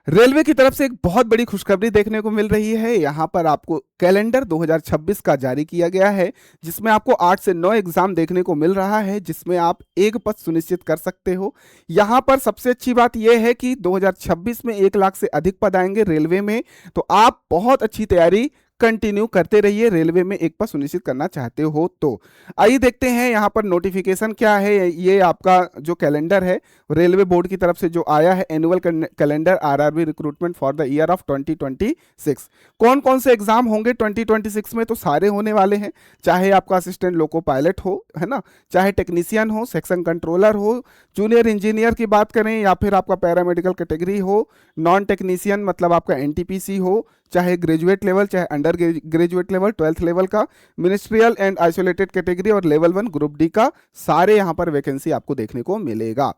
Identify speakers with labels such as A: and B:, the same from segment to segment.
A: Railway की तरफ से एक बहुत बड़ी खुशखबरी देखने को मिल रही है। यहाँ पर आपको कैलेंडर 2026 का जारी किया गया है, जिसमें आपको 8 से 9 एग्जाम देखने को मिल रहा है, जिसमें आप एक पद सुनिश्चित कर सकते हो। यहाँ पर सबसे अच्छी बात यह है कि 2026 में 1 लाख से अधिक पद आएंगे रेलवे में, तो आप बहुत अच्छी तैयारी कंटिन्यू करते रहिए। रेलवे में एक पद सुनिश्चित करना चाहते हो तो आइए देखते हैं यहाँ पर नोटिफिकेशन क्या है। ये आपका जो कैलेंडर है रेलवे बोर्ड की तरफ से जो आया है, annual calendar RRB recruitment for the year of 2026। कौन कौन से एग्जाम होंगे 2026 में? तो सारे होने वाले हैं, चाहे आपका असिस्टेंट लोको पायलट हो, है ना, चाहे टेक्नीशियन हो, सेक्शन कंट्रोलर हो, जूनियर इंजीनियर की बात करें, या फिर आपका पैरामेडिकल कैटेगरी हो, नॉन टेक्नीशियन मतलब आपका एनटीपीसी हो, चाहे ग्रेजुएट लेवल, चाहे under graduate level, 12th level का, मिनिस्ट्रियल एंड आइसोलेटेड कैटेगरी और लेवल 1 ग्रुप डी का, सारे यहाँ पर वैकेंसी आपको देखने को मिलेगा।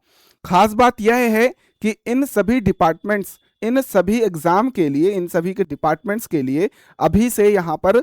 A: खास बात यह है कि इन सभी डिपार्टमेंट्स, इन सभी एग्जाम के लिए, इन सभी के डिपार्टमेंट्स के लिए अभी से यहाँ पर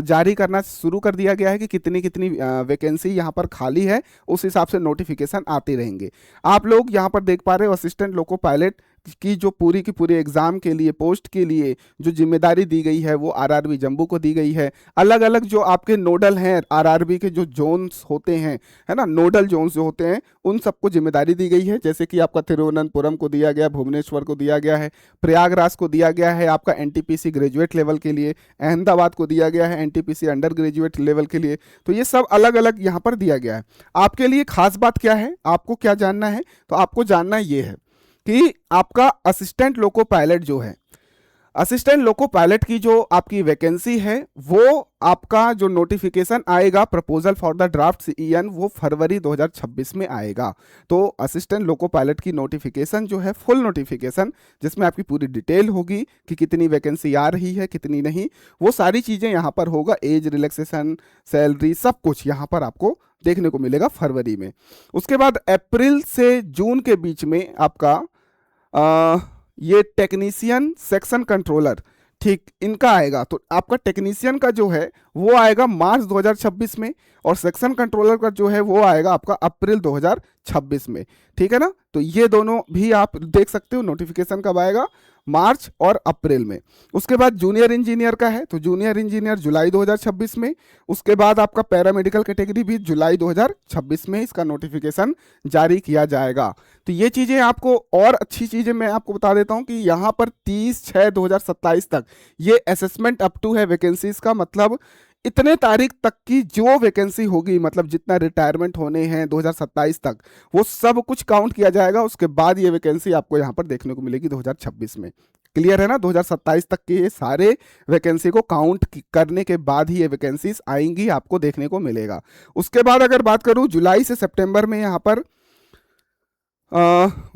A: जारी करना शुरू कर दिया गया है कि कितनी कितनी वैकेंसी यहाँ पर खाली है, उस हिसाब से नोटिफिकेशन आते रहेंगे। आप लोग यहाँ पर देख पा रहे हो असिस्टेंट लोको पायलट की जो पूरी की पूरी एग्जाम के लिए, पोस्ट के लिए जो जिम्मेदारी दी गई है वो आरआरबी जम्मू को दी गई है। अलग अलग जो आपके नोडल हैं आरआरबी के, जो जोन्स होते हैं, है ना, नोडल जोन्स जो होते हैं, उन सबको जिम्मेदारी दी गई है। जैसे कि आपका तिरुवनंतपुरम को दिया गया, भुवनेश्वर को दिया गया है, प्रयागराज को दिया गया है आपका एनटीपीसी ग्रेजुएट लेवल के लिए, अहमदाबाद को दिया गया है एनटीपीसी अंडर ग्रेजुएट लेवल के लिए। तो ये सब अलग अलग यहाँ पर दिया गया है। आपके लिए खास बात क्या है, आपको क्या जानना है? तो आपको जानना ये है कि आपका असिस्टेंट लोको पायलट जो है, असिस्टेंट लोको पायलट की जो आपकी वैकेंसी है, वो आपका जो नोटिफिकेशन आएगा proposal for the draft CEN, वो फरवरी 2026 में आएगा। तो असिस्टेंट लोको पायलट की नोटिफिकेशन जो है, फुल नोटिफिकेशन, जिसमें आपकी पूरी डिटेल होगी कि कितनी वैकेंसी आ रही है, कितनी नहीं, वो सारी चीज़ें यहाँ पर होगा। एज रिलैक्सेशन, सैलरी, सब कुछ यहाँ पर आपको देखने को मिलेगा फरवरी में। उसके बाद अप्रैल से जून के बीच में आपका ये टेक्नीशियन, सेक्शन कंट्रोलर, ठीक, इनका आएगा। तो आपका टेक्नीशियन का जो है वो आएगा मार्च 2026 में, और सेक्शन कंट्रोलर का जो है वो आएगा आपका अप्रैल 2026 में, ठीक है ना। तो ये दोनों भी आप देख सकते हो नोटिफिकेशन कब आएगा, मार्च और अप्रैल में। उसके बाद जूनियर इंजीनियर का है, तो जूनियर इंजीनियर जुलाई 2026 में। उसके बाद आपका पैरामेडिकल कैटेगरी भी जुलाई 2026 में इसका नोटिफिकेशन जारी किया जाएगा। तो ये चीज़ें आपको, और अच्छी चीज़ें मैं आपको बता देता हूँ कि यहाँ पर 30/6/2027 तक ये असेसमेंट अप टू है वैकेंसीज का, मतलब इतने तारीख तक की जो वैकेंसी होगी, मतलब जितना रिटायरमेंट होने हैं 2027 तक, वो सब कुछ काउंट किया जाएगा। उसके बाद ये वैकेंसी आपको यहाँ पर देखने को मिलेगी 2026 में। क्लियर है ना? 2027 तक के ये सारे वैकेंसी को काउंट करने के बाद ही ये वैकेंसीज आएंगी, आपको देखने को मिलेगा। उसके बाद अगर बात करूँ जुलाई से सितंबर में, यहाँ पर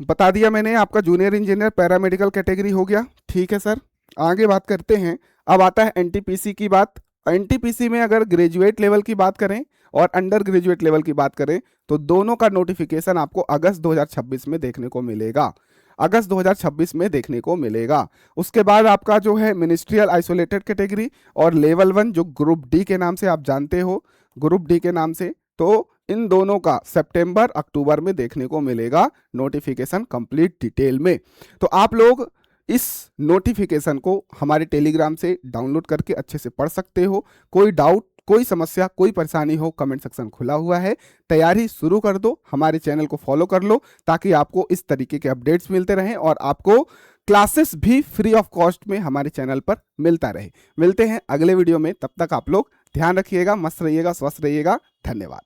A: बता दिया मैंने, आपका जूनियर इंजीनियर पैरामेडिकल कैटेगरी हो गया, ठीक है सर। आगे बात करते हैं, अब आता है एनटीपीसी की बात। एनटीपीसी में अगर ग्रेजुएट लेवल की बात करें और अंडर ग्रेजुएट लेवल की बात करें, तो दोनों का नोटिफिकेशन आपको अगस्त 2026 में देखने को मिलेगा, अगस्त 2026 में देखने को मिलेगा। उसके बाद आपका जो है मिनिस्ट्रियल आइसोलेटेड कैटेगरी और लेवल 1 जो ग्रुप डी के नाम से आप जानते हो, ग्रुप डी के नाम से, तो इन दोनों का सितंबर अक्टूबर में देखने को मिलेगा नोटिफिकेशन कंप्लीट डिटेल में। तो आप लोग इस नोटिफिकेशन को हमारे टेलीग्राम से डाउनलोड करके अच्छे से पढ़ सकते हो। कोई डाउट, कोई समस्या, कोई परेशानी हो, कमेंट सेक्शन खुला हुआ है। तैयारी शुरू कर दो, हमारे चैनल को फॉलो कर लो, ताकि आपको इस तरीके के अपडेट्स मिलते रहें और आपको क्लासेस भी फ्री ऑफ कॉस्ट में हमारे चैनल पर मिलता रहे। मिलते हैं अगले वीडियो में, तब तक आप लोग ध्यान रखिएगा, मस्त रहिएगा, स्वस्थ रहिएगा। धन्यवाद।